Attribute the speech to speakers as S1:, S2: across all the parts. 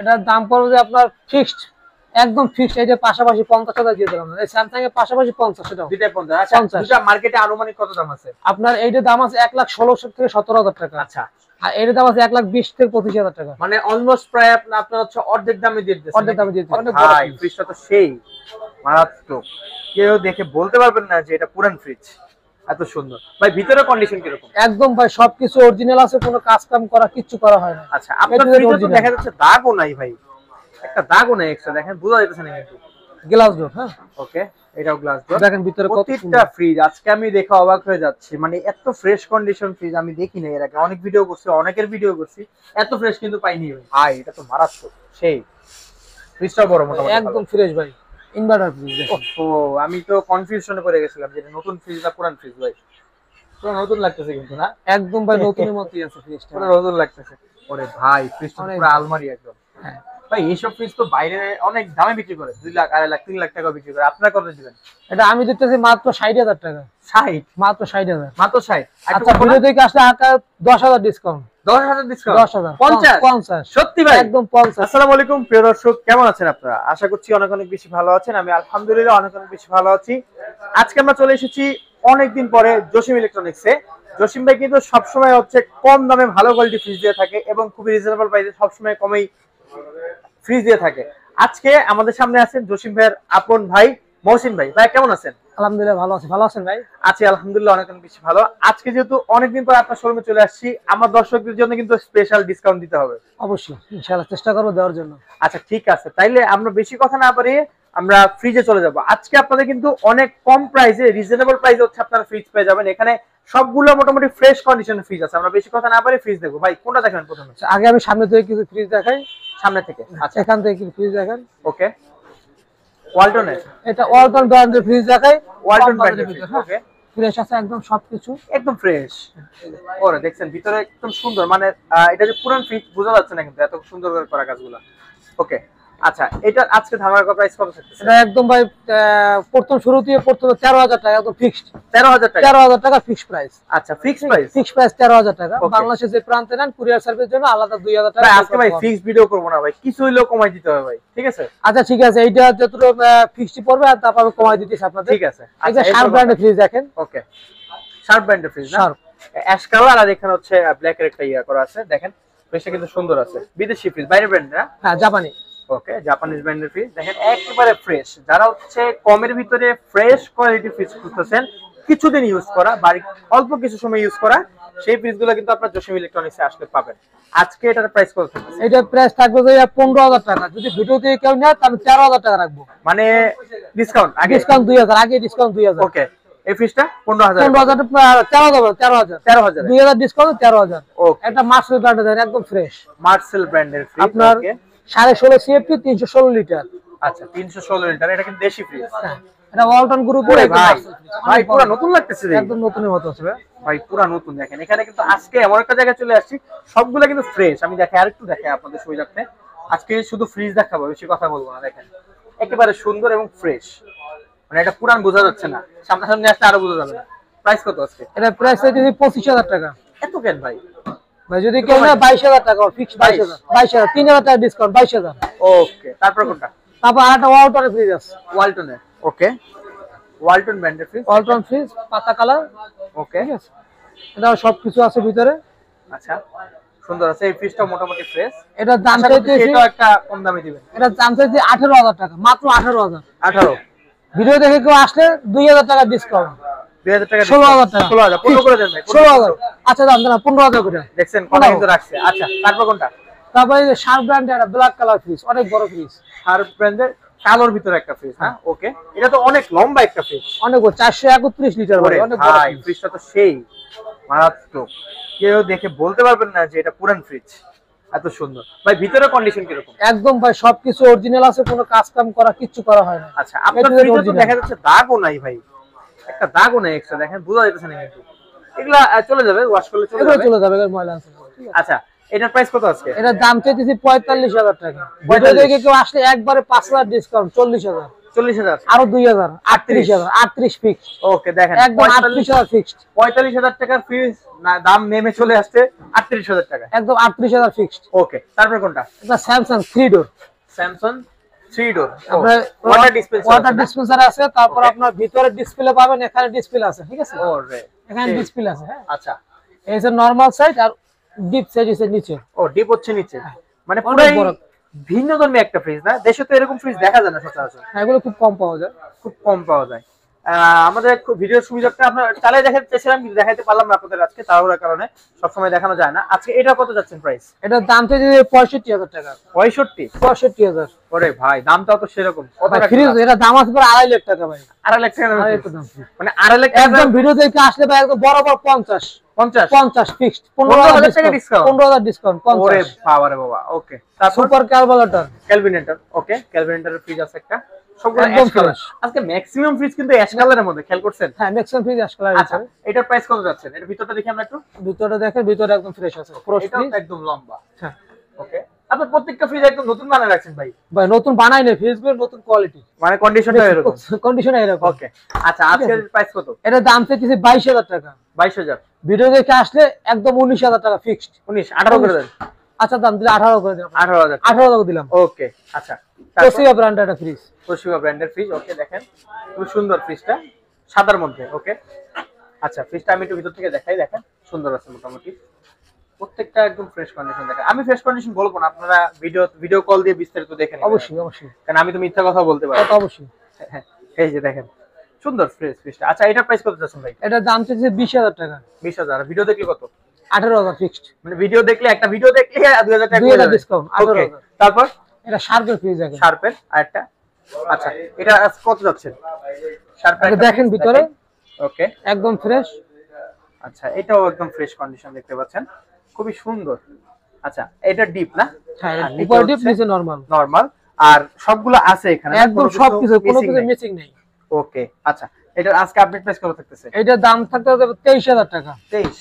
S1: এটার দাম পড়বে যে আপনার ফিক্সড, একদম ফিক্সড। এই যে পাশাপাশি 50,000 দিয়ে দিলাম, এই স্যামসাং এর পাশাপাশি 50, সেটা
S2: দুইটাই 50। আচ্ছা, দুইটা মার্কেটে আনুমানিক কত দাম আছে?
S1: আপনার এইটার দাম আছে 1,16,000 থেকে 17,000 টাকা।
S2: আচ্ছা,
S1: আর এর দাম আছে 1,20,000 থেকে 25,000 টাকা।
S2: মানে অলমোস্ট প্রায় আপনার হচ্ছে অর্ধেক দামে দিয়ে দিতেছেন।
S1: অর্ধেক দামে দিয়ে দিতেছেন।
S2: ভাই ফ্রিজটা তো সেই মারাত্মক, কেউ দেখে বলতে পারবেন না যে এটা পুরান ফ্রিজ, এত সুন্দর। ভাই ভিতরে কন্ডিশন কিরকম?
S1: একদম ভাই সবকিছু অরিজিনাল আছে, কোনো কাজ কাম করা কিচ্ছু করা হয় না।
S2: আচ্ছা, আপনার ফ্রিজে তো দেখা যাচ্ছে দাগও নাই ভাই, একটা দাগও নাই এক্সট্রা, দেখেন বোঝা যাচ্ছে না কিন্তু।
S1: গ্লাস ডোর, হ্যাঁ
S2: ওকে, এটাও গ্লাস ডোর।
S1: দেখেন ভিতরে কত
S2: প্রত্যেকটা ফ্রিজ আজকে আমি দেখে অবাক হয়ে যাচ্ছি, মানে এত ফ্রেশ কন্ডিশন ফ্রিজ আমি দেখি না এর আগে। অনেক ভিডিও করছি, অনেকের ভিডিও করছি, এত ফ্রেশ কিন্তু পাইনি ভাই। এটা তো মারাত্মক সেই। ফ্রিজটা বড় মোটামুটি
S1: একদম ফ্রেশ ভাই, ইনভার্টার ফ্রিজ।
S2: ও আমি তো কনফিউশনে পড়ে গেছিলাম যে এটা নতুন ফ্রিজ না পুরান ফ্রিজ। ভাই পুরো নতুন লাগতেছে কিন্তু, না
S1: একদম ভাই নতুনের মতই আছে ফ্রিজটা,
S2: পুরো নতুন লাগতেছে। ওরে ভাই ফ্রিজটা পুরো আলমারি একদম।
S1: হ্যাঁ
S2: ভাই এইসব ফ্রিজ তো বাইরে অনেক দামে বিক্রি করে, 2 লাখ 2.5 লাখ 3 লাখ টাকা বিক্রি করে, আপনারা কত দিবেন?
S1: এটা আমি দিতেছি মাত্র 60,000 টাকা।
S2: 60?
S1: মাত্র 60,000।
S2: মাত্র 60?
S1: আচ্ছা ভিডিও থেকে আসলে 10,000 ডিসকাউন্ট।
S2: 10,000 ডিসকাউন্ট?
S1: 10,000
S2: 50? সত্যি ভাই?
S1: একদম 50।
S2: আসসালামু আলাইকুম প্রিয় দর্শক, কেমন আছেন আপনারা? আশা করছি অনেক অনেক বেশি ভালো আছেন। আমি আলহামদুলিল্লাহ অনেক অনেক বেশি ভালো আছি। আজকে আমরা চলে এসেছি অনেকদিন পরে জসিম ইলেকট্রনিক্সে। জসিম ভাই কিন্তু সবসময় হচ্ছে কম দামে ভালো কোয়ালিটি ফ্রিজ দিয়ে থাকে এবং খুবই রিজনেবল প্রাইসে সবসময় কমেই ফ্রিজ দিয়ে থাকে। আজকে আমাদের সামনে আছেন জসিম ভাইয়ের আপন ভাই মহসিন ভাই। ভাই কেমন আছেন?
S1: আলহামদুলিল্লাহ ভালো আছি, ভালো আছেন ভাই?
S2: আছি আলহামদুলিল্লাহ অনেক অনেক বেশি ভালো। আজকে যেহেতু অনেকদিন পর আপনার শোরুমে চলে আসছি, আমার দর্শকদের জন্য কিন্তু স্পেশাল ডিসকাউন্ট দিতে হবে।
S1: অবশ্যই ইনশাআল্লাহ চেষ্টা করব দেওয়ার জন্য।
S2: আচ্ছা ঠিক আছে, তাইলে আমরা বেশি কথা না বাড়িয়ে আমরা ফ্রিজে চলে যাব। আজকে আপনাদের কিন্তু অনেক কম প্রাইসে, রিজনেবল প্রাইসে হচ্ছে আপনারা ফ্রিজ পেয়ে যাবেন। এখানে সবগুলো মোটামুটি ফ্রেশ কন্ডিশনের ফ্রিজ আছে। আমরা বেশি কথা না বাড়িয়ে ফ্রিজ দেখবো। ভাই কোনটা দেখেন প্রথমে?
S1: আগে আমি সামনে থেকে কিছু ফ্রিজ দেখাই।
S2: সামনে থেকে? আচ্ছা
S1: এখান থেকে কিছু ফ্রিজ দেখেন।
S2: ওকে, ওয়ালটনের,
S1: এটা ওয়ালটন ব্র্যান্ডের ফ্রিজ দেখাই।
S2: ওয়ালটন ব্র্যান্ডের ফ্রিজ। ওকে,
S1: ফ্রেশ আছে একদম সবকিছু,
S2: একদম ফ্রেশ। ওরে দেখছেন ভিতরে একদম সুন্দর, মানে এটা যে পুরান ফ্রিজ বোঝা যাচ্ছে না কিন্তু, এত সুন্দর করে করা কাজগুলো। ওকে আচ্ছা, এটা আজকে ধামাকা প্রাইস কত থাকছে?
S1: এটা একদম ভাই প্রথম শুরুতে 13,000 টাকা, একদম ফিক্সড
S2: 13,000 টাকা।
S1: 13,000 টাকা ফিক্সড প্রাইস।
S2: আচ্ছা ফিক্সড প্রাইস?
S1: ফিক্সড প্রাইস 13,000 টাকা। বাংলাদেশে যে প্রান্তে নেন কুরিয়ার সার্ভিস জন্য আলাদা 2,000 টাকা।
S2: ভাই আজকে ভাই ফিক্সড ভিডিও করব না ভাই, কিছু হইলেও কমাই দিতে হবে ভাই, ঠিক আছে?
S1: আচ্ছা ঠিক আছে, এইটা যতটুকু ফিক্সড পড়বে আর তারপর কমাই দিতেছি আপনাদের।
S2: ঠিক আছে।
S1: আচ্ছা শার্প ব্র্যান্ডের ফ্রিজ দেখেন।
S2: ওকে, শার্প ব্র্যান্ডের ফ্রিজ না?
S1: শার্প
S2: অ্যাশ কালার আর এখানে হচ্ছে ব্ল্যাক এর একটা ইয়া করা আছে। দেখেন ফ্রিজটা কিন্তু সুন্দর আছে। বিদেশি ফ্রিজ, বাইরের ব্র্যান্ড না?
S1: হ্যাঁ জাপানি।
S2: ওকে, জাপানিজ ব্র্যান্ডের ফ্রিজ। দেখেন একেবারে ফ্রেশ। যারা হচ্ছে কমের ভিতরে ফ্রেশ কোয়ালিটি ফ্রিজ খুঁজতেছেন, কিছুদিন ইউজ করা, বাড়ি অল্প কিছু সময় ইউজ করা, সেই ফ্রিজগুলো কিন্তু আপনার জসিম ইলেকট্রনিক্সে আসলে পাবেন। আজকে এটার প্রাইস কত থাকবে?
S1: এটার প্রাইস থাকবে যে 15,000 টাকা। যদি ভিডিও থেকে কেউ নেয় তাহলে 13,000 টাকা রাখবো।
S2: মানে ডিসকাউন্ট আগে?
S1: ডিসকাউন্ট 2,000, আগে ডিসকাউন্ট 2,000।
S2: ওকে, এই ফ্রিজটা 15,000।
S1: 13,000 2,000 ডিসকাউন্ট 13,000।
S2: ওকে,
S1: একটা মার্সেল ব্র্যান্ডের একদম ফ্রেশ,
S2: মার্সেল ব্র্যান্ডের ফ্রিজ।
S1: আপনার 16.5 সিএফপি 316 লিটার।
S2: আচ্ছা 316 লিটার, এটা কিন্তু দেশি ফ্রিজ।
S1: এটা ওয়ালটন গ্রুপের
S2: ভাই। ভাই পুরো নতুন লাগতেছে,
S1: একদম নতুনের মতো আছে
S2: ভাই পুরো নতুন। দেখেন এখানে কিন্তু আজকে এমন একটা জায়গায় চলে আসছি, সবগুলা কিন্তু ফ্রেশ। আমি দেখাই আরেকটু দেখাই আপনাদের সুবিধার্থে। আজকে শুধু ফ্রিজ দেখাবো, বেশি কথা বলবো না। দেখেন একেবারে সুন্দর এবং ফ্রেশ, মানে এটা পুরান বোঝা যাচ্ছে না, সামনাসামনি আসলে আরো বোঝা যাবে না। প্রাইস কত আজকে?
S1: এটা প্রাইস হচ্ছে 25,000 টাকা।
S2: এত কেন ভাই?
S1: ভাই যদি কেউ নেয় 22,000 টাকা, ফিক্স 22,000, 3,000 টাকা ডিসকাউন্ট 22,000।
S2: ওকে, তারপর কোনটা?
S1: তারপর আরেকটা ওয়ালটনের ফ্রিজ আছে,
S2: ওয়ালটনের। ওকে, ওয়ালটন ব্র্যান্ডের ফ্রিজ।
S1: ওয়ালটন ফ্রিজ পাতা কালার।
S2: ওকে,
S1: ঠিক আছে, এটা সবকিছু আছে ভিতরে।
S2: আচ্ছা সুন্দর আছে এই ফ্রিজটা, মোটামুটি ফ্রেশ।
S1: এটা দাম চাইতেছি,
S2: এটাও একটা কম দামে দিবেন।
S1: এটা দাম চাইতেছি 18,000 টাকা, মাত্র 18,000।
S2: 18?
S1: ভিডিও দেখে কেউ আসলে 2,000 টাকা ডিসকাউন্ট।
S2: 2,000 টাকা?
S1: 16,000 টাকা।
S2: 16,000 15 করে দেন ভাই।
S1: 16,000। আচ্ছা দাম 15,000 করে।
S2: দেখছেন কথা কিন্তু রাখছে। আচ্ছা তারপর কোনটা?
S1: তারপরে এই যে শার্প ব্র্যান্ডের একটা ব্ল্যাক কালার ফ্রিজ, অনেক বড় ফ্রিজ।
S2: শার্প ব্র্যান্ডের কালোর ভিতরে একটা ফ্রিজ। হ্যাঁ ওকে, এটা তো অনেক লম্বা একটা ফ্রিজ,
S1: অনেক বড়, 431 লিটার বড়, অনেক বড়
S2: ভাই। ফ্রিজটা তো সেই মারাত্মক, কেউ দেখে বলতে পারবেন না যে এটা পুরান ফ্রিজ, এত সুন্দর। ভাই ভিতরে কন্ডিশন কিরকম?
S1: একদম ভাই সবকিছু অরিজিনাল আছে, কোনো কাজ কাম করা কিচ্ছু করা হয় না।
S2: আচ্ছা আপনার ফ্রিজে তো দেখা যাচ্ছে দাগও নাই ভাই, একটা দাগও নাই এক্সট্রা, দেখেন বোঝা যাচ্ছে না কিন্তু। এগুলা চলে যাবে, ওয়াশ করলে
S1: চলে যাবে ময়লা আছে।
S2: আচ্ছা এটার প্রাইস কত আজকে?
S1: এটার দাম চাইতেছি 45,000 টাকা। ভিডিও দেখে কেউ আসলে একবারে 5,000 ডিসকাউন্ট 40,000।
S2: 40,000
S1: আরো 2000 38000 38 ফিক্সড
S2: ওকে দেখেন
S1: একদম 38000 ফিক্সড
S2: 45,000 টাকার ফ্রিজ দাম নেমে চলে আসছে 38,000 টাকা
S1: একদম 38000 ফিক্সড।
S2: ওকে তারপর কোনটা?
S1: এটা স্যামসাং 3 ডোর,
S2: স্যামসাং 3 ডোর
S1: আপনার
S2: ওয়াটার ডিসপেন্সার
S1: ওয়াটার ডিসপেন্সার আছে, তারপর আপনার ভিতরে ডিসপ্লে পাবেন, এখানে ডিসপ্লে আছে, ঠিক আছে,
S2: ওরে
S1: এখানে ডিসপ্লে আছে। হ্যাঁ,
S2: আচ্ছা
S1: এই যে নরমাল সাইজ আর ডিপ সাইজ আছে নিচে।
S2: ও ডিপ হচ্ছে নিচে, মানে
S1: অনেক
S2: পুরো
S1: বড়।
S2: ভিন্ন ধর্মী একটা ফ্রিজ না, দেশে তো এরকম ফ্রিজ দেখা যায় না সচরাচর,
S1: হ্যাঁ, এগুলো খুব কম পাওয়া যায়।
S2: খুব কম পাওয়া যায়। আমাদের ভিডিওর সুবিধাটা আপনার চালিয়ে দেখাতে চেয়েছিলাম কিন্তু দেখাতে পারলাম না আপনাদের আজকে, তাড়াহুড়ার কারণে সবসময় দেখানো যায় না। আজকে এটা কত যাচ্ছেন প্রাইস?
S1: এটার দাম থেকে 65000 টাকা।
S2: 65? ওরে ভাই দামটাও তো সেরকম। কত টাকা
S1: ফ্রিজ এটা দাম আছে প্রায় 2.5 লাখ টাকা ভাই।
S2: 2.5 লাখ টাকা?
S1: 2.5 লাখ দাম।
S2: মানে 2.5 লাখ
S1: একদম ভিডিও দেখে আসলে ভাই একদম বরাবর 50 ফিক্সড,
S2: 15,000 টাকা ডিসকাউন্ট।
S1: 15000 ডিসকাউন্ট,
S2: ওরে
S1: 50।
S2: বাবা রে বাবা। ওকে তারপর
S1: সুপার ক্যালকুলেটর,
S2: ক্যালভিনেটর। ওকে ক্যালভিনেটরের ফ্রিজ আছে একটা, সবগুলো
S1: একদম
S2: অ্যাশ কালার।
S1: fresh।
S2: আজকে ম্যাক্সিমাম ফ্রিজ কিন্তু অ্যাশ কালারের মধ্যে, খেয়াল করছেন?
S1: হ্যাঁ ম্যাক্সিমাম ফ্রিজ আশ কালার
S2: আচ্ছা
S1: আছে।
S2: এটার প্রাইস কত যাচ্ছে? এর ভিতরটা দেখি আমরা একটু।
S1: ভিতরে দেখেন, ভিতরে একদম ফ্রেশ আছে পুরো
S2: এটাও
S1: ফ্রিজ।
S2: তো একদম লম্বা।
S1: হ্যাঁ
S2: ওকে আপনি প্রত্যেকটা ফ্রিজ একদম নতুন বানায় রাখছেন ভাই?
S1: ভাই নতুন বানাই না, ফ্রিজগুলো নতুন কোয়ালিটি,
S2: মানে কন্ডিশনটা এরকম,
S1: কন্ডিশন এরকম।
S2: ওকে আচ্ছা আজকের প্রাইস কত?
S1: এটা দাম থেকে 22000 টাকা।
S2: 22,000?
S1: ভিডিও দেখে আসলে একদম 19000 টাকা ফিক্সড।
S2: 19 18 করে দেন।
S1: আচ্ছা দাম দিলে 18 করে দিলাম,
S2: 18,000
S1: 18 টাকা দিলাম।
S2: ওকে আচ্ছা
S1: তোশিবা ব্র্যান্ডের একটা ফ্রিজ,
S2: তোশিবা ব্র্যান্ডের ফ্রিজ। ওকে দেখেন খুব সুন্দর ফ্রিজটা, সাদার মধ্যে। ওকে আচ্ছা ফ্রিজটা আমি একটু ভিতর থেকে দেখাই, দেখেন সুন্দর আছে মোটামুটি, প্রত্যেকটা একদম ফ্রেশ কন্ডিশন। দেখেন আমি ফ্রেশ কন্ডিশন বলবো না, আপনারা ভিডিও কল দিয়ে বিস্তারিত দেখেন।
S1: অবশ্যই অবশ্যই,
S2: কারণ আমি তো মিথ্যা কথা বলতে পারি।
S1: এটা অবশ্যই।
S2: হ্যাঁ, এই যে দেখেন সুন্দর ফ্রেশ ফ্রিজটা। আচ্ছা এটার প্রাইস কত যাচ্ছে ভাই?
S1: এটার দাম থেকে 20000 টাকা।
S2: 20,000? ভিডিও দেখলে কত?
S1: 18000 ফিক্সড,
S2: মানে ভিডিও দেখলে, একটা ভিডিও দেখলে 2000 টাকা
S1: 2000 ডিসকাউন্ট, 18000।
S2: তারপর
S1: এটা শার্পের ফ্রিজ দেখেন,
S2: শার্পের আরেকটা। আচ্ছা এটা কত যাচ্ছে? শার্পের
S1: এটা দেখেন ভিতরে
S2: ওকে
S1: একদম ফ্রেশ।
S2: আচ্ছা এটাও একদম ফ্রেশ কন্ডিশন দেখতে পাচ্ছেন, খুবই সুন্দর। আচ্ছা এটা ডিপ না?
S1: হ্যাঁ উপরে ডিপ, নিচে নরমাল।
S2: নরমাল, আর সবগুলো আছে এখানে
S1: একদম সবকিছু, কোনো কিছু মিসিং নেই।
S2: ওকে আচ্ছা এটা আজকে আপডেট প্রাইস কত থাকতেছে?
S1: এটার দাম থাকতে হবে 23000 টাকা।
S2: 23?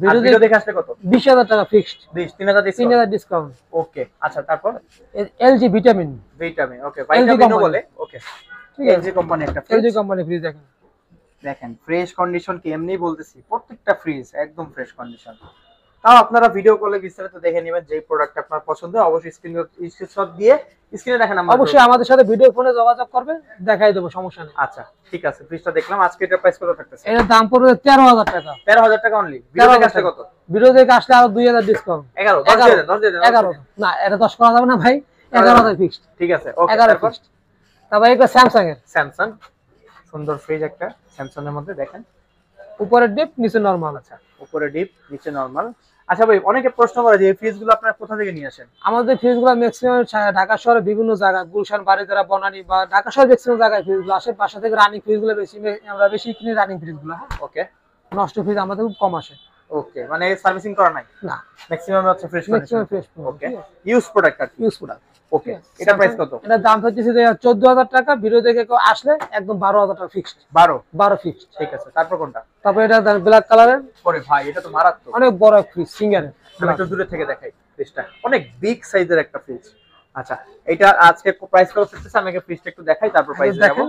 S1: ভিডিও
S2: দেখে আসলে কত?
S1: 20000 টাকা ফিক্সড,
S2: 20 3000
S1: 3000 ডিসকাউন্ট।
S2: ওকে আচ্ছা তারপর
S1: এলজি ভিটামিন,
S2: ভিটামিন। ওকে ভিটামিনও বলে। ওকে
S1: ঠিক আছে,
S2: এলজি কোম্পানি একটা
S1: এলজি
S2: ফ্রিজ।
S1: কোম্পানি ফ্রিজ দেখেন,
S2: দেখেন ফ্রেশ কন্ডিশন কি এমনি বলতেছি, প্রত্যেকটা ফ্রিজ একদম ফ্রেশ কন্ডিশন। তাও আপনারা ভিডিও কলে বিস্তারিত দেখে নেবেন, যে প্রোডাক্ট আপনার পছন্দ অবশ্যই স্ক্রিনশট দিয়ে স্ক্রিনে দেখেন। আমরা
S1: অবশ্যই আমাদের সাথে ভিডিও ফোনে যোগাযোগ করবে, দেখাই দেবো, সমস্যা নেই।
S2: আচ্ছা ঠিক আছে ফ্রিজটা দেখলাম। আজকে এটার প্রাইস কত থাকতেছে?
S1: এটার দাম পড়বে 13000 টাকা।
S2: 13,000 টাকা অনলি? ভিডিও দেখে আসলে কত?
S1: ভিডিও দেখে আসলে আরো 2000 ডিসকাউন্ট।
S2: 11 10 দিয়ে দেন, 10 দিয়ে দেন।
S1: 11 না, এটা 10 করা যাবে না ভাই, 11000 ফিক্সড।
S2: ঠিক আছে ওকে
S1: 11
S2: তারপর
S1: ফিক্সড। তারপর একটা স্যামসাং এর
S2: স্যামসাং, সুন্দর ফ্রিজ একটা স্যামসাং এর মধ্যে দেখেন,
S1: উপরে ডিপ নিচে নরমাল।
S2: আচ্ছা উপরে ডিপ নিচে নরমাল। আচ্ছা ভাই অনেকে প্রশ্ন করে যে এই ফ্রিজগুলো আপনারা কোথা থেকে নিয়ে আসেন?
S1: আমাদের ফ্রিজগুলো ম্যাক্সিমাম ঢাকা শহরে বিভিন্ন জায়গায়, গুলশান, বারিধারা, বনানী বা ঢাকা শহরে ম্যাক্সিমাম জায়গায় ফ্রিজগুলো আসে। বাসা থেকে রানিং ফ্রিজগুলো বেশি, আমরা বেশি কিনি রানিং ফ্রিজগুলো। হ্যাঁ
S2: ওকে
S1: নষ্ট ফ্রিজ আমাদের খুব কম আসে।
S2: ওকে মানে সার্ভিসিং করা নাই
S1: না,
S2: ম্যাক্সিমাম হচ্ছে ফ্রেশ
S1: ম্যাক্সিমাম ফ্রেশ।
S2: ওকে ইউজ প্রোডাক্ট আর
S1: ইউজ প্রোডাক্ট।
S2: ওকে এটা প্রাইস কত?
S1: এটার দাম হচ্ছে 14000 টাকা। ভিডিও দেখে কেউ আসলে একদম 12000 টাকা ফিক্সড।
S2: 12
S1: ফিক্সড।
S2: ঠিক আছে তারপর কোনটা?
S1: তারপর এটা ব্ল্যাক কালারের,
S2: ওরে ভাই এটা তো মারাত্মক,
S1: অনেক বড় ফ্রিজ, সিঙ্গারের।
S2: আমি একটু দূরে থেকে দেখাই ফ্রিজটা, অনেক বিগ সাইজের একটা ফ্রিজ। আচ্ছা এটা আজকে প্রাইস কত থাকতেছে? আমি আগে ফ্রিজটা একটু দেখাই তারপর প্রাইস দেখাবো।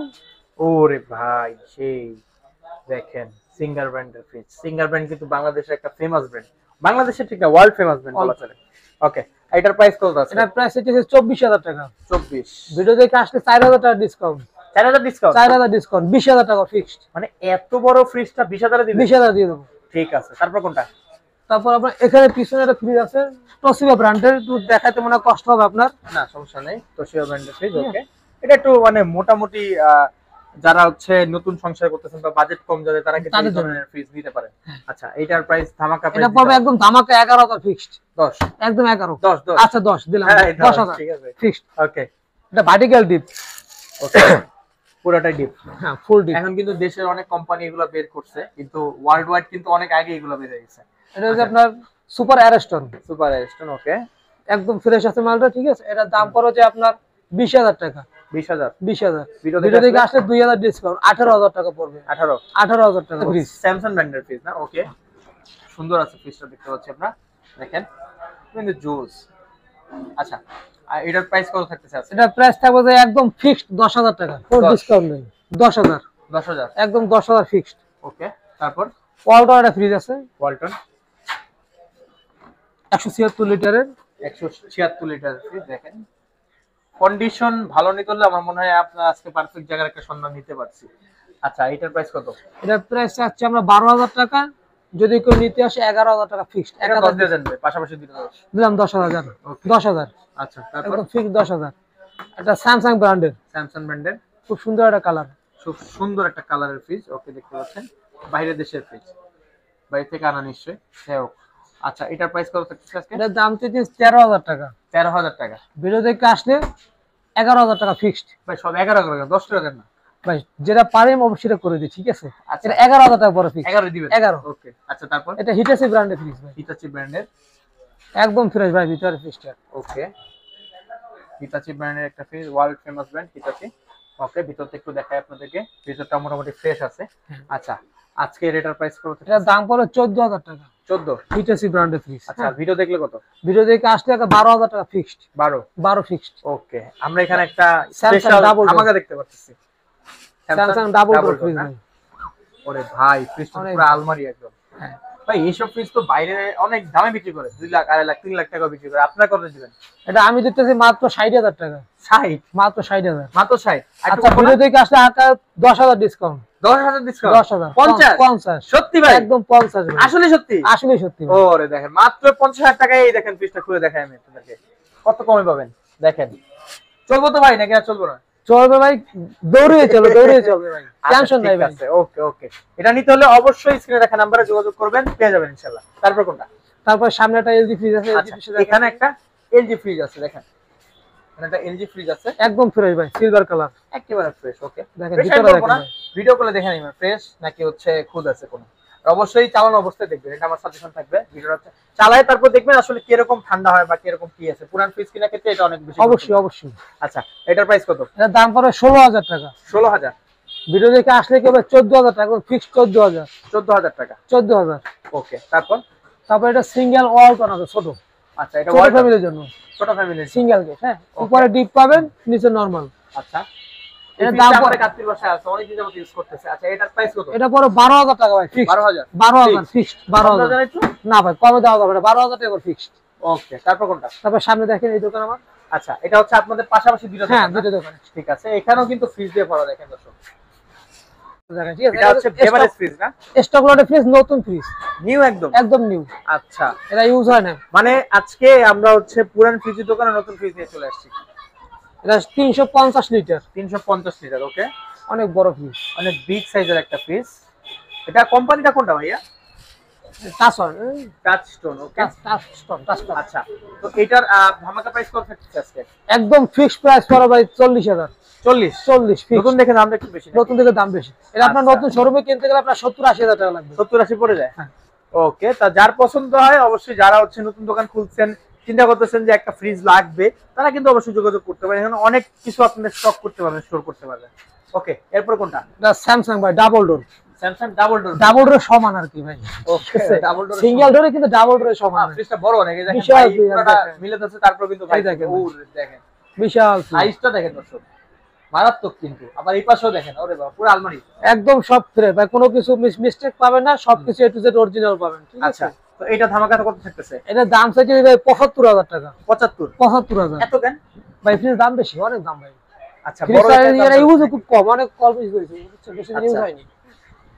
S2: ওরে ভাই সেই দেখেন সিঙ্গার ব্র্যান্ডের ফ্রিজ। সিঙ্গার ব্র্যান্ড কিন্তু বাংলাদেশের একটা ফেমাস ব্র্যান্ড, বাংলাদেশের ঠিক না ওয়ার্ল্ড ফেমাস ব্র্যান্ড বলা চলে। ওকে এটার প্রাইস কত আছে?
S1: এটার প্রাইস হচ্ছে 24000 টাকা।
S2: 24?
S1: ভিডিও দেখে আসলে 4000 টাকা ডিসকাউন্ট।
S2: 4000 ডিসকাউন্ট?
S1: 4000 ডিসকাউন্ট, 20000 টাকা ফিক্সড।
S2: মানে এত বড় ফ্রিজটা 20000 এ দিবেন?
S1: 20000 দিয়ে দেবো।
S2: ঠিক আছে তারপর কোনটা?
S1: তারপর আপনার এখানে পিছনে একটা ফ্রিজ আছে তোশিবা ব্র্যান্ডের, একটু দেখাতে মনে হয় কষ্ট হবে আপনার।
S2: না সমস্যা নেই, তোশিবা ব্র্যান্ডের ফ্রিজ। ওকে এটা একটু মানে মোটামুটি যারা হচ্ছে নতুন সংসার করতেছেন বা বাজেট কম যাদের, তারা কিন্তু এই ধরনের ফ্রিজ নিতে পারে। আচ্ছা এটার প্রাইস ধামাকা প্রাইস?
S1: এটা পড়বে একদম ধামাকা 11000 ফিক্সড।
S2: 10?
S1: একদম 11।
S2: 10 10
S1: আচ্ছা 10 দিলাম,
S2: হ্যাঁ,
S1: 10000
S2: ঠিক আছে
S1: ফিক্সড।
S2: ওকে
S1: এটা ভার্টিক্যাল ডিপ।
S2: ওকে পুরোটাই ডিপ।
S1: হ্যাঁ ফুল ডিপ।
S2: এখন কিন্তু দেশের অনেক কোম্পানি এগুলো বের করছে, কিন্তু ওয়ার্ল্ড ওয়াইড কিন্তু অনেক আগে এগুলো বের হয়ে গেছে।
S1: এটা হচ্ছে আপনার সুপার অ্যারেস্টন,
S2: সুপার অ্যারেস্টন। ওকে
S1: একদম ফ্রেশ আছে মালটা, ঠিক আছে। এটার দাম পড়ে যে আপনার 20000 টাকা।
S2: 20000?
S1: 20000
S2: ভিডিও
S1: ভিডিও দেখে আসলে 2000 ডিসকাউন্ট, 18000 টাকা পড়বে। 18000 টাকা ফ্রিজ।
S2: স্যামসাং ব্র্যান্ডের ফ্রিজ না? ওকে সুন্দর আছে ফ্রিজটা দেখতে পাচ্ছি আপনারা, দেখেন কিন্তু জুস আচ্ছা, আর এটার প্রাইস কত থাকতেছে আজকে?
S1: এটা প্রাইস থাকবে যে একদম ফিক্সড 10,000 টাকা, কোনো
S2: 10
S1: ডিসকাউন্ট নেই। 10,000
S2: 10,000।
S1: একদম 10,000 ফিক্সড।
S2: ওকে, তারপর
S1: ওয়ালটন একটা ফ্রিজ আছে
S2: ওয়ালটন
S1: 176 লিটারের।
S2: 176 লিটার ফ্রিজ দেখেন, কন্ডিশন ভালো নিতে হলে আমার মনে হয় আপনার আজকে পারফেক্ট জায়গার একটা সন্ধান নিতে পারছি। আচ্ছা, এটার প্রাইস কত?
S1: এটা প্রাইস চাচ্ছি আমরা 12,000 টাকা, যদি কেউ নিতে আসে 11,000 টাকা ফিক্সড।
S2: এটা 10 দিয়ে দেন ভাই, পাশাপাশি দিতে 10।
S1: দিলাম 10,000।
S2: Okay.
S1: 10,000
S2: আচ্ছা, তারপর
S1: একদম ফিক্সড 10,000। এটা স্যামসাং ব্র্যান্ডের,
S2: স্যামসাং ব্র্যান্ডের
S1: খুব সুন্দর একটা কালার।
S2: খুব সুন্দর একটা কালারের ফ্রিজ। ওকে, দেখতে পাচ্ছেন বাইরের দেশের ফ্রিজ, বাইরে থেকে আনা নিশ্চয়ই। হ্যাঁ, আচ্ছা, এটার প্রাইস কত থাকছে আজকে?
S1: এটার দাম চাচ্ছি 13,000 টাকা।
S2: 13,000 টাকা।
S1: ভিডিও দেখে আসলে 11,000 টাকা ফিক্সড।
S2: ভাই সব 11 করে, 10 টাকা দেন না
S1: ভাই যেটা পারি আমি অবশ্যই সেটা করে দিই, ঠিক আছে?
S2: আচ্ছা।
S1: এটা 11,000 টাকা পরে ফিক্সড।
S2: 11 দিবেন?
S1: 11।
S2: ওকে, আচ্ছা, তারপর
S1: এটা হিটাচি ব্র্যান্ডের ফ্রিজ ভাই,
S2: হিটাচি ব্র্যান্ডের
S1: একদম ফ্রেশ ভাই, ভিতরে ফ্রিজটা।
S2: ওকে, হিটাচি ব্র্যান্ডের একটা fridge, world famous brand Hitachi. Okay, ভিতরটা একটু দেখাই আপনাদেরকে, ভিতরটা মোটামুটি ফ্রেশ আছে। আচ্ছা, আজকে এটার প্রাইস কত?
S1: এটার দাম পড়ে 14,000 টাকা,
S2: 14।
S1: হিটাচি ব্র্যান্ডের ফ্রিজ।
S2: আচ্ছা, ভিডিও দেখলে কত?
S1: ভিডিও দেখে আসলে 12,000 টাকা ফিক্সড।
S2: 12
S1: ফিক্সড।
S2: ওকে, আমরা এখানে একটা
S1: Samsung
S2: স্পেশাল
S1: double door।
S2: ধামাকা দেখতে পাচ্ছি।
S1: Samsung double door
S2: door
S1: fridge
S2: না?
S1: ভাই।
S2: ওরে ভাই, ফ্রিজটা
S1: অনেক
S2: পুরো আলমারি একদম।
S1: হ্যাঁ
S2: ভাই এইসব ফ্রিজ তো বাইরে অনেক দামে বিক্রি করে, 2 লাখ, 2.5 লাখ, 3 লাখ টাকা বিক্রি করে, আপনারা কত দিবেন?
S1: এটা আমি দেখতেছি মাত্র 60,000 টাকা,
S2: 60?
S1: মাত্র 60,000।
S2: মাত্র 60?
S1: আচ্ছা, ভিডিও দেখে আসলে 10,000 ডিসকাউন্ট।
S2: 10,000 ডিসকাউন্ট?
S1: 10,000
S2: 50?
S1: 50
S2: সত্যি ভাই?
S1: একদম 50 ভাই।
S2: আসলে সত্যি?
S1: আসলে সত্যি ভাই।
S2: ওরে দেখেন, মাত্র 50,000 টাকায় এই দেখেন ফ্রিজটা খুলে দেখাই আমি আপনাদেরকে, কত কমে পাবেন দেখেন। চলবো তো ভাই, নাকি আর চলবো না?
S1: চলবে ভাই, দৌড়ে চলবে ভাই, টেনশন নাই ভাই।
S2: ওকে ওকে, এটা নিতে হলে অবশ্যই স্ক্রিনে দেখা নাম্বারে যোগাযোগ করবেন, পেয়ে যাবেন ইনশাআল্লাহ। তারপর কোনটা?
S1: তারপর সামনে একটা এলজি ফ্রিজ আছে,
S2: আচ্ছা, এখানে একটা এলজি ফ্রিজ আছে দেখেন, এখানে একটা এলজি ফ্রিজ আছে,
S1: একদম ফ্রেশ ভাই, সিলভার কালার।
S2: একেবারে ফ্রেশ। ওকে,
S1: দেখেন
S2: ফ্রেশ
S1: ভিতরে দেখেন ভাই।
S2: ভিডিও কলে দেখে নিবেন ফ্রেশ নাকি হচ্ছে খুদ আছে কোনো। আর অবশ্যই চালানো অবস্থায় দেখবেন, এটা আমার সাজেশন থাকবে। ভিডিওটা চালায় তারপর দেখবেন আসলে কি রকম ঠান্ডা হয় বা কি রকম কি আছে। পুরান ফ্রিজ কিনা ক্ষেত্রে এটা অনেক বেশি
S1: অবশ্যই অবশ্যই।
S2: আচ্ছা, এটার প্রাইস কত?
S1: এটার দাম পড়ে 16,000 টাকা।
S2: 16,000?
S1: ভিডিও দেখে আসলে কি হবে 14,000 টাকা, ফিক্সড 14,000।
S2: 14,000 টাকা।
S1: 14,000।
S2: ওকে, তারপর
S1: এটা সিঙ্গেল ওয়ালটন আছে, ছোট,
S2: আচ্ছা, এটা
S1: ছোট ফ্যামিলির জন্য,
S2: ছোট ফ্যামিলির
S1: সিঙ্গেল গেট। হ্যাঁ, উপরে ডিপ পাবেন, নিচে নরমাল।
S2: আচ্ছা,
S1: এটার
S2: এর
S1: দাম
S2: দাম
S1: পড়ে
S2: পরে কাত্তির বাসায় আছে, অনেক দিন যাবত ইউজ করতেছে। আচ্ছা, এটার প্রাইস কত?
S1: এটা পরে 12,000 টাকা ভাই, ফিক্সড।
S2: 12,000?
S1: 12,000 ফিক্সড। 12,000
S2: একটু
S1: না ভাই, কমে দেওয়া যাবে না, 12,000 টাকা ফিক্সড।
S2: ওকে, তারপর কোনটা?
S1: তারপর সামনে দেখেন এই দোকান আমার।
S2: আচ্ছা, এটা হচ্ছে আপনাদের পাশাপাশি দুটো
S1: হ্যাঁ,
S2: দোকান না?
S1: দুটো দোকান।
S2: ঠিক আছে, এখানেও কিন্তু ফ্রিজ দিয়ে ভরা দেখেন দর্শক।
S1: দেখেন, ঠিক আছে?
S2: এটা হচ্ছে বেভারেজ ফ্রিজ না?
S1: স্টক লটের ফ্রিজ, নতুন ফ্রিজ,
S2: নিউ একদম?
S1: একদম নিউ।
S2: আচ্ছা,
S1: এটা ইউজ হয় না।
S2: মানে আজকে আমরা হচ্ছে পুরান ফ্রিজের দোকানে নতুন ফ্রিজ নিয়ে চলে আসছি।
S1: এটা 350 লিটার,
S2: 350 লিটার। ওকে,
S1: অনেক বড় ফ্রিজ,
S2: অনেক বিগ সাইজের একটা ফ্রিজ। এটা কোম্পানিটা কোনটা ভাইয়া?
S1: টাচন,
S2: টাচস্টোন। ওকে,
S1: টাচস্টোন।
S2: আচ্ছা, তো এটার ধামাকা প্রাইস কত থাকছে আজকে?
S1: একদম ফিক্সড প্রাইস পড়ে ভাই 40,000।
S2: 40?
S1: 40
S2: নতুন
S1: ফিক্সড।
S2: দেখে দামটা একটু বেশি,
S1: নতুন থেকে দাম বেশি। এটা আপনার
S2: আচ্ছা।
S1: নতুন শোরুমে কিনতে গেলে আপনার 70-80,000 টাকা লাগবে।
S2: 70-80 পড়ে যায়?
S1: হ্যাঁ।
S2: ওকে, তা যার পছন্দ হয় অবশ্যই, যারা হচ্ছে নতুন দোকান খুলছেন, চিন্তা করতেছেন যে একটা ফ্রিজ লাগবে, তারা কিন্তু অবশ্যই যোগাযোগ করতে পারেন। এখানে অনেক কিছু আপনাদের স্টক করতে পারবেন, স্টোর করতে পারবেন। ওকে, এরপর কোনটা?
S1: এটা স্যামসাং ভাই, double door.
S2: Samsung double door?
S1: Double door সমান আর কি ভাই।
S2: ওকে, ডাবল ডোর
S1: সিঙ্গেল ডোরে কিন্তু ডাবল ডোরে সমান।
S2: ফ্রিজটা বড় অনেক, দেখেন
S1: বিশাল
S2: ভাই,
S1: ফ্রিজ,
S2: পুরোটা
S1: দেখেন।
S2: মিলে যাচ্ছে, তারপর কিন্তু ভাই
S1: এই দেখেন।
S2: দেখেন
S1: বিশাল ফ্রিজ।
S2: সাইজটা দেখেন দর্শক, মারাত্মক কিন্তু। আবার এই পাশেও দেখেন, ওরে বাবা, পুরো আলমারি।
S1: একদম সব ফ্রেশ ভাই, কোনো কিছু মিস্টেক পাবেন না, সবকিছু এ টু জেড অরিজিনাল পাবেন, ঠিক
S2: আচ্ছা,
S1: আছে?
S2: তো এটা ধামাকা কত থাকতেছে?
S1: এটা দাম চাইছে ভাই 75,000 টাকা।
S2: 75?
S1: 75,000
S2: এত কেন
S1: ভাই? ফ্রিজ দাম বেশি, অনেক দাম ভাই।
S2: আচ্ছা, বড়
S1: এরা ইউজ খুব কম, অনেক কম ইউজ হয়েছে, বুঝছেন? বেশি ইউজ
S2: আচ্ছা।
S1: হয়নি।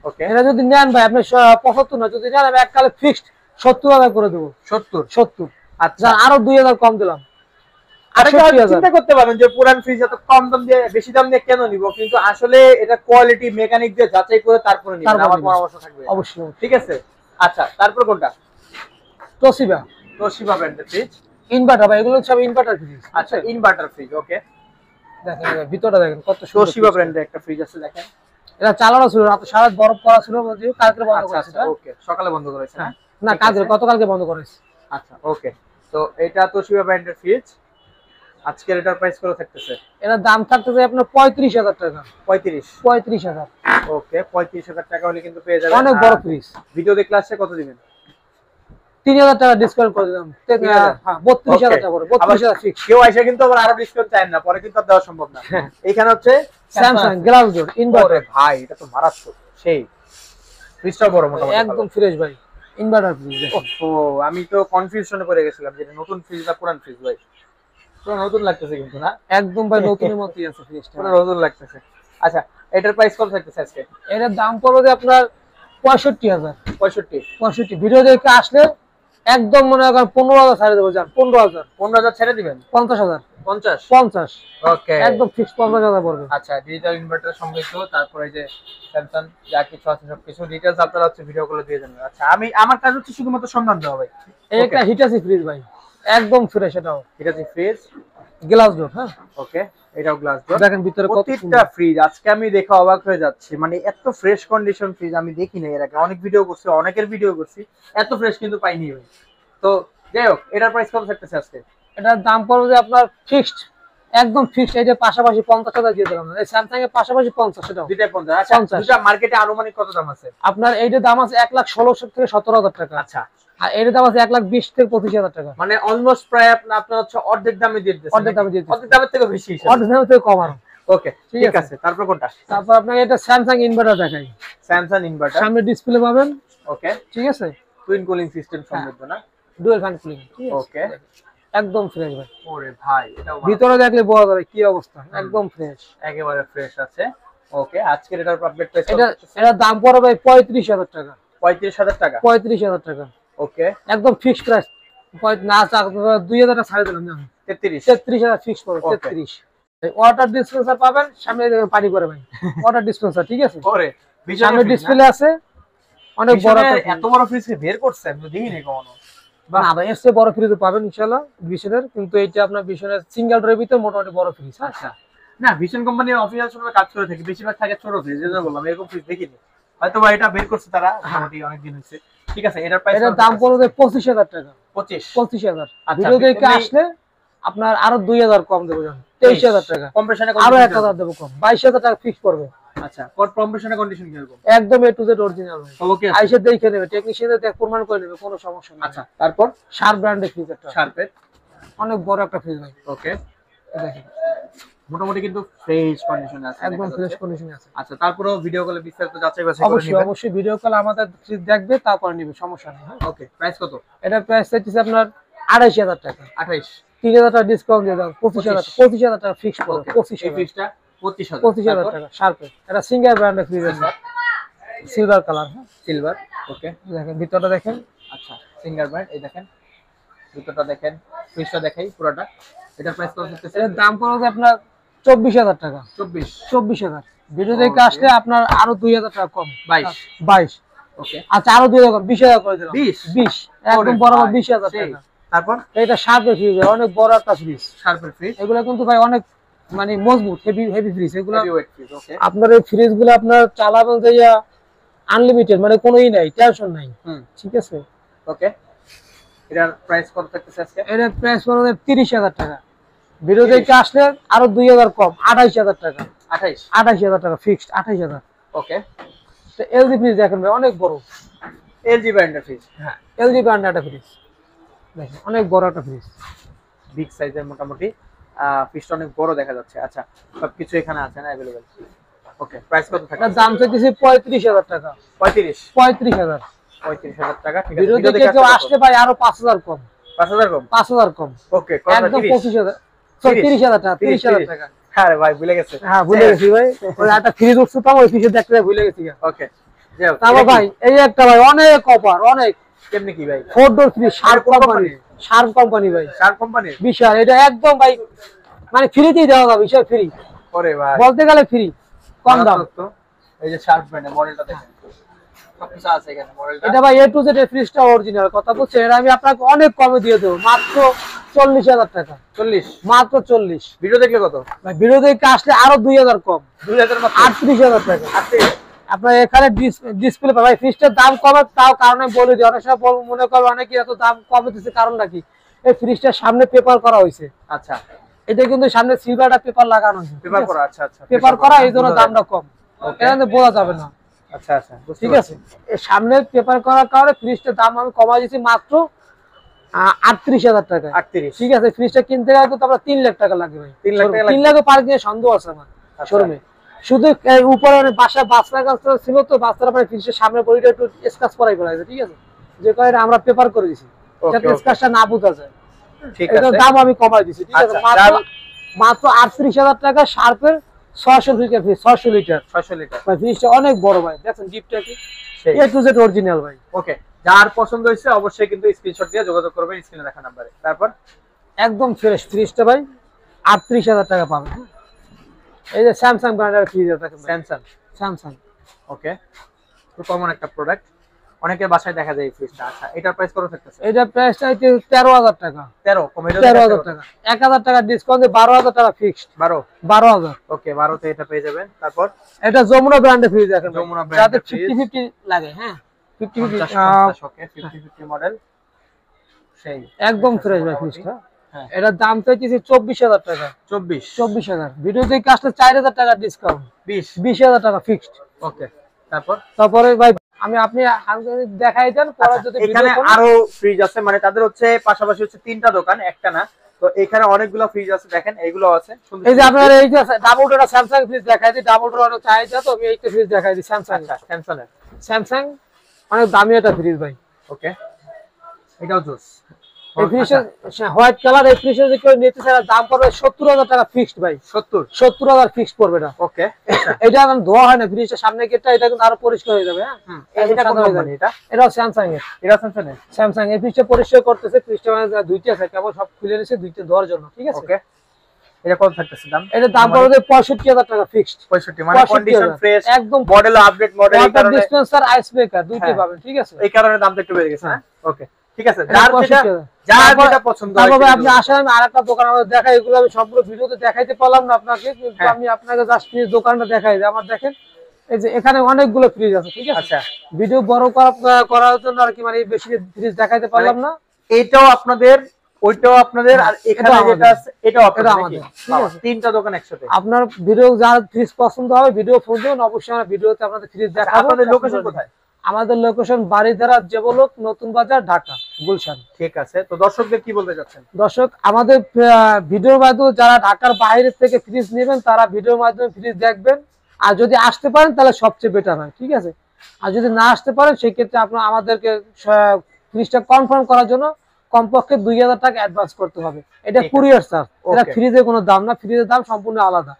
S2: ওকে,
S1: এটা যদি নেন ভাই আপনি 75 না, যদি নেন আমি এককালে ফিক্সড 70,000 করে দেবো।
S2: 70? আচ্ছা,
S1: আরো 2,000 কম দিলাম।
S2: আরেকটা
S1: 68,000
S2: চিন্তা করতে পারেন যে পুরান ফ্রিজ এত কম দাম দিয়ে, বেশি দাম দিয়ে কেন নিব, কিন্তু আসলে এটা কোয়ালিটি মেকানিক দিয়ে যাচাই করে তারপরে নিবেন,
S1: তারপর
S2: আমার
S1: নিবেন।
S2: পরামর্শ থাকবে।
S1: অবশ্যই।
S2: ঠিক আছে, আচ্ছা, তারপর কোনটা?
S1: তোশিবা
S2: তোশিবা ব্র্যান্ডের ফ্রিজ।
S1: ইনভার্টার ভাই, এগুলো সব ইনভার্টার ফ্রিজ।
S2: আচ্ছা, ইনভার্টার ফ্রিজ। ওকে,
S1: দেখেন ভিতরটা দেখেন কত সুন্দর।
S2: তোশিবা ব্র্যান্ডের একটা ফ্রিজ আছে দেখেন।
S1: এটা চালানো ছিল, রাত সারা বরফ পড়া ছিল, যদিও কালকে বন্ধ
S2: আচ্ছা
S1: করেছে।
S2: আচ্ছা, ওকে, সকালে বন্ধ করেছে না?
S1: না,
S2: ঠিক
S1: কালকে,
S2: আছে।
S1: গতকালকে বন্ধ করেছে।
S2: আচ্ছা, ওকে, তো এটা তোশিবা ব্র্যান্ডের ফ্রিজ। আজকের এটার প্রাইস কত থাকতেছে?
S1: এটার দাম থাকতেছে আপনার 35,000 টাকা।
S2: 35?
S1: 35,000।
S2: ওকে, 35,000 টাকা হলে কিন্তু পেয়ে যাবেন।
S1: অনেক বড় ফ্রিজ।
S2: ভিডিও দেখলে আসছে কত দিবেন?
S1: 3000 টাকা ডিসকাউন্ট করে দিলাম।
S2: 3000?
S1: হ্যাঁ 32000 টাকা করে, 32000 ফিক্স।
S2: কেউ আইসা কিন্তু আবার আরো ডিসকাউন্ট চায় না, পরে কিন্তু আর দেওয়া সম্ভব না। এখানে হচ্ছে
S1: স্যামসাং গ্লাস ডোর ইনভার্টার
S2: ভাই, এটা তো মারাত্মক সেই ফ্রিজটা বড় মোটামুটি
S1: একদম ফ্রেশ ভাই, ইনভার্টার ফ্রিজ।
S2: ও আমি তো কনফিউশনে পড়ে গেছিলাম যে এটা নতুন ফ্রিজ না পুরান ফ্রিজ ভাই। পুরো নতুন লাগতেছে কিন্তু না?
S1: একদম ভাই নতুনের মতই আছে ফ্রিজটা,
S2: পুরো নতুন লাগতেছে। আচ্ছা, এটার প্রাইস কত থাকতেছে আজকে?
S1: এটার দাম পড়বে আপনার 65000।
S2: 65
S1: ভিডিও দেখে আসলে একদম মনে করেন 15000 ছাড়ে দেবো, যান 15000।
S2: 15000 ছেড়ে দিবেন?
S1: 50000
S2: 50
S1: 50
S2: ওকে
S1: একদম ফিক্স 50000 পড়বে।
S2: আচ্ছা, ডিজিটাল ইনভার্টার সমৃদ্ধ, তারপরে যে স্যামসাং যা কিছু আছে সবকিছু ডিটেইলস আপনারা হচ্ছে ভিডিও কলে দিয়ে দেবেন। আচ্ছা, আমার কাজ হচ্ছে শুধুমাত্র সন্ধান দেওয়া ভাই।
S1: এই একটা হিটাচি ফ্রিজ ভাই, একদম ফ্রেশ, এটাও
S2: এটা হচ্ছে ফ্রিজ,
S1: গ্লাস ডোর। হ্যাঁ
S2: ওকে, এটাও গ্লাস ডোর।
S1: দেখেন ভিতরে কত
S2: প্রত্যেকটা ফ্রিজ আজকে আমি দেখে অবাক হয়ে যাচ্ছি, মানে এত ফ্রেশ কন্ডিশন ফ্রিজ আমি দেখি না এর আগে। অনেক ভিডিও করছি, অনেকের ভিডিও করছি, এত ফ্রেশ কিন্তু পাইনি ভাই। তো যাই হোক, এটার প্রাইস কত থাকতেছে আজকে?
S1: এটার দাম পড়বে যে আপনার ফিক্সড, একদম ফিক্সড। এই যে পাশাপাশি 50000 দিয়ে দিলাম, এই স্যামসাং এর পাশাপাশি 50, সেটাও
S2: দুইটাই 50। আচ্ছা,
S1: 50
S2: দুইটা মার্কেটে আনুমানিক কত দাম আছে?
S1: আপনার এইটার দাম আছে 1,16,000 থেকে 17,000 টাকা।
S2: আচ্ছা,
S1: আর এটার দাম আছে 1,20,000 থেকে 25,000 টাকা।
S2: মানে অলমোস্ট প্রায় আপনার হচ্ছে অর্ধেক দামে দিয়ে দিতেছেন।
S1: অর্ধেক দামে দিয়ে দিতেছি।
S2: অর্ধেক দামের থেকে বেশি হিসাব।
S1: অর্ধেক দাম থেকে কম আরো।
S2: ওকে, ঠিক আছে। তারপর কোনটা?
S1: তারপর আপনাকে এটা স্যামসাং ইনভার্টার দেখাই।
S2: স্যামসাং ইনভার্টার,
S1: সামনে ডিসপ্লে পাবেন।
S2: ওকে,
S1: ঠিক আছে,
S2: টুইন কুলিং সিস্টেম সমৃদ্ধ না?
S1: Dual fan cooling. ঠিক আছে,
S2: ওকে,
S1: একদম ফ্রেশ ভাই।
S2: ওরে ভাই, এটাও
S1: ভিতরে দেখলে বোঝা যাবে কি অবস্থা, একদম ফ্রেশ,
S2: একেবারে ফ্রেশ আছে। ওকে, আজকের এটার আপডেট প্রাইস
S1: এটা এটার দাম পড়বে ভাই 35,000 টাকা।
S2: 35000 টাকা?
S1: 35,000 টাকা
S2: ওকে,
S1: একদম ফিক্সড প্রাইস। না চাক 2000 টাকা ছাড়ে দিলাম, জানেন 33,000 ফিক্স পড়বে। 33 ওয়াটার ডিসপেন্সার পাবেন, সামনে দেখবেন পানি করে ভাই, ওয়াটার ডিসপেন্সার। ঠিক আছে,
S2: ওরে
S1: সামনে ডিসপ্লে আছে, অনেক বড় একটা
S2: এত বড় ফ্রিজ বের করছে আমি তো দেখিনি কখনো।
S1: না ভাই, এর চেয়ে বড় ফ্রিজ পাবেন ইনশাআল্লাহ ভিশনের, কিন্তু এইটা আপনার ভিশনের সিঙ্গেল ডোরের ভিতরে মোটামুটি বড় ফ্রিজ।
S2: আচ্ছা, না ভিশন কোম্পানি অফিসিয়াল সময় কাজ করে থাকে, বেশিরভাগ থাকে ছোট ফ্রিজ, এজন্য বললাম এরকম ফ্রিজ দেখিনি। হয়তো বা এটা বের করছে তারা মোটামুটি অনেক দিন হয়েছে। ঠিক আছে, এটার প্রাইস?
S1: এটার দাম পড়বে 25,000 টাকা।
S2: 25,000।
S1: ভিডিও দেখে আসলে আপনার আরো 2000 কম দেবো, জান 23,000 টাকা।
S2: কম্প্রেশনে
S1: আরো 1000 দেবো কম, 22,000 টাকা ফিক্স পড়বে।
S2: আচ্ছা, কম্প্রেশনে কন্ডিশন কিরকম?
S1: একদম এ টু জেড অরিজিনাল ভাই।
S2: ওকে,
S1: আইসা দেখে নেবে, টেকনিশিয়ানদের দেখ প্রমাণ করে নেবে, কোনো সমস্যা নেই।
S2: আচ্ছা, তারপর
S1: শার্প ব্র্যান্ডের ফ্রিজ, একটা
S2: শার্পের
S1: অনেক বড় একটা ফ্রিজ ভাই।
S2: ওকে,
S1: দেখেন
S2: মোটামুটি কিন্তু ফ্রেশ কন্ডিশনে আছে,
S1: একদম ফ্রেশ কন্ডিশনে আছে।
S2: আচ্ছা, তারপরও ভিডিও কলে বিস্তারিত যাচাই বাছাই করে
S1: অবশ্যই
S2: নেবেন।
S1: অবশ্যই ভিডিও কল আমাদের ফ্রিজ দেখবে, তারপর নিবে, সমস্যা নেই। হ্যাঁ,
S2: ওকে, প্রাইস কত?
S1: এটা প্রাইস চাইতেছে আপনার 28000 টাকা।
S2: 28।
S1: 3000 টাকা ডিসকাউন্ট দিয়ে দাও, 25,000 টাকা ফিক্স পড়বে।
S2: এই
S1: 25,000
S2: ফ্রিজটা 25,000।
S1: 25,000 টাকা শার্পের, এটা সিঙ্গেল ব্র্যান্ডের ফ্রিজ আছে, সিলভার কালার।
S2: সিলভার, ওকে,
S1: দেখেন ভিতরটা দেখেন।
S2: আচ্ছা, সিঙ্গার ব্র্যান্ড। এই দেখেন ভিতরটা দেখেন, ফ্রিজটা দেখাই পুরোটা। এটার প্রাইস কত হচ্ছে?
S1: এর দাম পড়বে আপনার 24,000 টাকা। 24,000 ভিডিও দেখে আসলে আপনার আরো 2000 টাকা কম, 22।
S2: ওকে,
S1: আচ্ছা, আরো 2000 কম, 20,000 করে দিলাম। 20 একদম বরাবর 20,000 টাকা।
S2: তারপর
S1: এটা শার্পের ফ্রিজ, অনেক বড় একটা ফ্রিজ।
S2: শার্পের ফ্রিজ,
S1: এগুলো কিন্তু ভাই অনেক মানে মজবুত, হেভি হেভি ফ্রিজ এগুলো।
S2: হেভিওয়েট ফ্রিজ, ওকে।
S1: আপনার এই ফ্রিজ গুলো আপনার চালাবেন যে আনলিমিটেড, মানে কোনোই নাই, টেনশন নাই। ঠিক আছে,
S2: ওকে। এটার প্রাইস কত থাকতেছে আজকে?
S1: এর প্রাইস পড়বে 30,000 টাকা। ভিডিও দেখে আসলে আরো 2000 কম, 28,000 টাকা। 28,000 টাকা ফিক্সড, 28,000।
S2: ওকে,
S1: তো এলজি ফ্রিজ দেখেন ভাই, অনেক বড়,
S2: এলজি ব্র্যান্ডের ফ্রিজ।
S1: হ্যাঁ এলজি ব্র্যান্ডের একটা ফ্রিজ দেখেন, অনেক বড় একটা ফ্রিজ,
S2: বিগ সাইজের মোটামুটি। ফ্রিজটা অনেক বড় দেখা যাচ্ছে। আচ্ছা, সবকিছু এখানে আছে না अवेलेबल? ওকে, প্রাইস কত থাকবে?
S1: এটার দাম চাইতেছি 35,000 টাকা। 35,000
S2: টাকা। ঠিক আছে,
S1: ভিডিও দেখে কেউ আসলে ভাই আরো 5,000 কম,
S2: 5000 কম।
S1: 5,000 কম।
S2: ওকে,
S1: একদম 25,000, 30,000 টাকা, 30,000 টাকা।
S2: আরে ভাই ভুলে গেছে।
S1: হ্যাঁ ভুলে গেছি ভাই, ওই একটা ফ্রিজ উঠছে তো, ওই ফ্রিজে দেখতে ভুলে গেছি।
S2: ওকে,
S1: তারপর ভাই এই একটা ভাই অনেক অফার, অনেক
S2: কেমনে কি ভাই?
S1: 4 door fridge, sharp company, sharp company ভাই,
S2: শার্প কোম্পানির
S1: বিশাল। এটা একদম ভাই মানে ফ্রিতেই দেওয়া যাবে, বিশাল ফ্রি,
S2: ওরে ভাই
S1: বলতে গেলে ফ্রি, কম দাম।
S2: তো এই যে শার্প ব্র্যান্ডের মডেলটা দেখেন, সবকিছু আছে এখানে মডেলটা।
S1: এটা ভাই এ টু জেড এর ফ্রিজটা অরিজিনাল, কথা বলছেন। এটা আমি আপনাকে অনেক কমে দিয়ে দেবো, মাত্র 40,000 টাকা।
S2: 40?
S1: মাত্র 40।
S2: ভিডিও দেখলে কত?
S1: ভাই ভিডিও দেখে আসলে আরো 2000 কম,
S2: 2000 মাত্র?
S1: 38,000 টাকা।
S2: আছে
S1: আপনার এখানে ডিসপ্লে পাবেন। ফ্রিজটার দাম কমে, তাও কারণে বলে দিই, অনেক সময় মনে করবে অনেকে এত দাম কমে দিচ্ছে, কারণটা কি? এই ফ্রিজটার সামনে পেপার করা হয়েছে।
S2: আচ্ছা,
S1: এটা কিন্তু সামনে সিলভারটা পেপার লাগানো হয়েছে,
S2: পেপার করা। আচ্ছা আচ্ছা,
S1: পেপার করা, এই জন্য দামটা কম, এখানে বোঝা যাবে না।
S2: আচ্ছা আচ্ছা,
S1: ঠিক আছে, এই সামনে পেপার করার কারণে ফ্রিজটার দাম আমি কমাই দিয়েছি মাত্র 38,000 টাকা।
S2: 38।
S1: ঠিক আছে, ফ্রিজটা কিনতে গেলে তো আপনার 3 লাখ টাকা লাগবে ভাই।
S2: 3 লাখ টাকা
S1: 3 লাখ পার্কিং এর সন্দেহ আছে আমার শোরুমে। শুধু উপরে বাসা বাচ্চা কাছ ছিল তো, বাচ্চারা মানে ফ্রিজের সামনে বডিটা একটু স্ক্র্যাচ করাই ফেলাইছে। ঠিক আছে, যে কারণে আমরা পেপার করে দিছি যাতে স্ক্র্যাচটা না বোঝা যায়।
S2: ঠিক আছে,
S1: এটার দাম আমি কমাই দিছি। ঠিক আছে, মাত্র 38,000 টাকা শার্পের 600 লিটার ফ্রিজ, 600 লিটার। ভাই ফ্রিজটা অনেক বড় ভাই, দেখেন ডিপটা কি এ টু জেড অরিজিনাল ভাই।
S2: ওকে, যার পছন্দ হয়েছে অবশ্যই কিন্তু স্ক্রিনশট দিয়ে যোগাযোগ করবেন স্ক্রিনে দেখা নাম্বারে। তারপর
S1: একদম ফ্রেশ ফ্রিজটা ভাই 38,000 টাকা পাবেন। এই যে স্যামসাং ব্র্যান্ডের ফ্রিজ আছে, স্যামসাং।
S2: ওকে, খুব কমন একটা প্রোডাক্ট, অনেকের বাসায় দেখা যায় এই ফ্রিজটা। আচ্ছা, এটার প্রাইস কত থাকতেছে?
S1: এটা প্রাইসটা হচ্ছে 13,000 টাকা। 13,000 টাকা, 1,000 টাকা ডিসকাউন্ট দিয়ে 12,000 টাকা ফিক্সড। 12,000।
S2: ওকে, 12 তে এটা পেয়ে যাবেন। তারপর
S1: এটা যমুনা ব্র্যান্ডের ফ্রিজ দেখেন,
S2: যমুনা
S1: যাদের
S2: ব্র্যান্ডের
S1: 50-50 লাগে। হ্যাঁ,
S2: 50-50। ওকে, 50-50 মডেল, সেই
S1: একদম ফ্রেশ ভাই ফ্রিজটা। এটার দাম তো হচ্ছে 24,000 টাকা। 24,000 ভিডিও থেকে কাজটা 4,000 টাকা ডিসকাউন্ট, 20,000 টাকা ফিক্সড।
S2: ওকে,
S1: তারপরে ভাই আপনি দেখাই দেন পরে যদি
S2: এখানে আরো ফ্রিজ আছে, মানে তাদের হচ্ছে পাশাপাশি হচ্ছে 3টা দোকান, একটা না। তো এখানে অনেকগুলো ফ্রিজ আছে, দেখেন এইগুলো আছে।
S1: এই যে আপনার এই যে ডাবল ডোর স্যামসাং ফ্রিজ দেখাই দিই, ডাবল ডোর অনেক চাহিদা, তো আমি এইটা ফ্রিজ দেখাই দিই স্যামসাং। স্যামসাং অনেক দামি একটা ফ্রিজ ভাই।
S2: ওকে, এটাও জোস।
S1: এই ফ্রিজের হোয়াইট কালার, এই ফ্রিজের যে কেউ নিতে চায় দাম পড়বে 70,000 টাকা ফিক্সড ভাই। 70,000 ফিক্সড পড়বে এটা।
S2: ওকে,
S1: এটা এখন ধোয়া হয় না, ফ্রিজের সামনে গেটটা এটা কিন্তু আরো পরিষ্কার হয়ে যাবে। হ্যাঁ,
S2: এটা কোন কোম্পানি?
S1: এটা স্যামসাং এর। স্যামসাং এই ফ্রিজটা পরিষ্কার করতেছে, ফ্রিজটা মানে দুইটা আছে, কেবল সব খুলে নিয়েছে দুইটা ধোয়ার জন্য। ঠিক আছে,
S2: ওকে, এটা কত থাকতেছে দাম?
S1: এটা দাম পড়বে 65,000 টাকা ফিক্সড।
S2: 65 মানে কন্ডিশন ফ্রেশ,
S1: একদম
S2: মডেল আপডেট মডেল, এই কারণে
S1: ডিসপেন্সার আইস মেকার দুইটাই পাবেন। ঠিক আছে,
S2: এই কারণে দামটা একটু বেড়ে গেছে। হ্যাঁ, ওকে, ঠিক আছে। যার যেটা পছন্দ হয়
S1: তবে আপনি আসেন, আমি আরেকটা দোকান আমাদের দেখাই, এগুলো আমি সবগুলো ভিডিওতে দেখাইতে পারলাম না আপনাকে, কিন্তু আমি আপনাকে জাস্ট ফ্রিজ দোকানটা দেখাই যে আমার দেখেন এই যে এখানে অনেকগুলো ফ্রিজ আছে। ঠিক আছে,
S2: আচ্ছা,
S1: ভিডিও বড় করার জন্য আর কি, মানে বেশি ফ্রিজ দেখাইতে পারলাম না।
S2: এটাও আপনাদের, ওইটাও আপনাদের, আর এখানে যেটা আছে এটাও আপনাদের।
S1: আমাদের। ঠিক আছে,
S2: 3টা দোকান একসাথে।
S1: আপনার ভিডিও যার ফ্রিজ পছন্দ হবে ভিডিও ফোন দিন, অবশ্যই আমরা ভিডিওতে আপনাদের ফ্রিজ দেখাবো।
S2: আপনাদের লোকেশন কোথায়?
S1: আমাদের লোকেশন বাড়িধারা, জেবলক, নতুন বাজার, ঢাকা, গুলশান।
S2: ঠিক আছে, তো দর্শকদের কি বলতে চাচ্ছেন?
S1: দর্শক, আমাদের ভিডিওর মাধ্যমে যারা ঢাকার বাইরে থেকে ফ্রিজ নেবেন তারা ভিডিওর মাধ্যমে ফ্রিজ দেখবেন, আর যদি আসতে পারেন তাহলে সবচেয়ে বেটার হয়। ঠিক আছে, আর যদি না আসতে পারেন সেক্ষেত্রে আপনার আমাদেরকে ফ্রিজটা কনফার্ম করার জন্য কমপক্ষে 2,000 টাকা অ্যাডভান্স করতে হবে। এটা কুরিয়ার চার্জ, এটা ফ্রিজের কোনো দাম না, ফ্রিজের দাম সম্পূর্ণ আলাদা।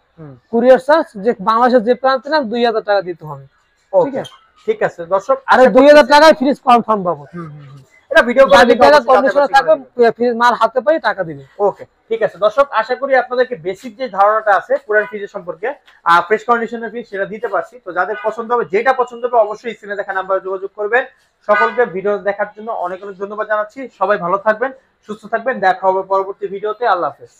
S1: কুরিয়ার চার্জ যে বাংলাদেশের যে প্রান্তে না 2,000 টাকা দিতে হবে। ঠিক আছে,
S2: ঠিক আছে দর্শক,
S1: আর 2,000 টাকায় ফ্রিজ কনফার্ম পাবো।
S2: এটা ভিডিও করে
S1: কন্ডিশনে থাকবে, ফ্রিজ মাল হাতে পাই টাকা দিবে।
S2: ওকে, ঠিক আছে দর্শক, আশা করি আপনাদেরকে বেসিক যে ধারণাটা আছে পুরান ফ্রিজের সম্পর্কে, ফ্রেশ কন্ডিশনের ফ্রিজ সেটা দিতে পারছি। তো যাদের পছন্দ হবে, যেটা পছন্দ হবে অবশ্যই স্ক্রিনে দেখা নাম্বারে যোগাযোগ করবেন। সকলকে ভিডিও দেখার জন্য অনেক অনেক ধন্যবাদ জানাচ্ছি। সবাই ভালো থাকবেন, সুস্থ থাকবেন, দেখা হবে পরবর্তী ভিডিওতে। আল্লাহ হাফেজ।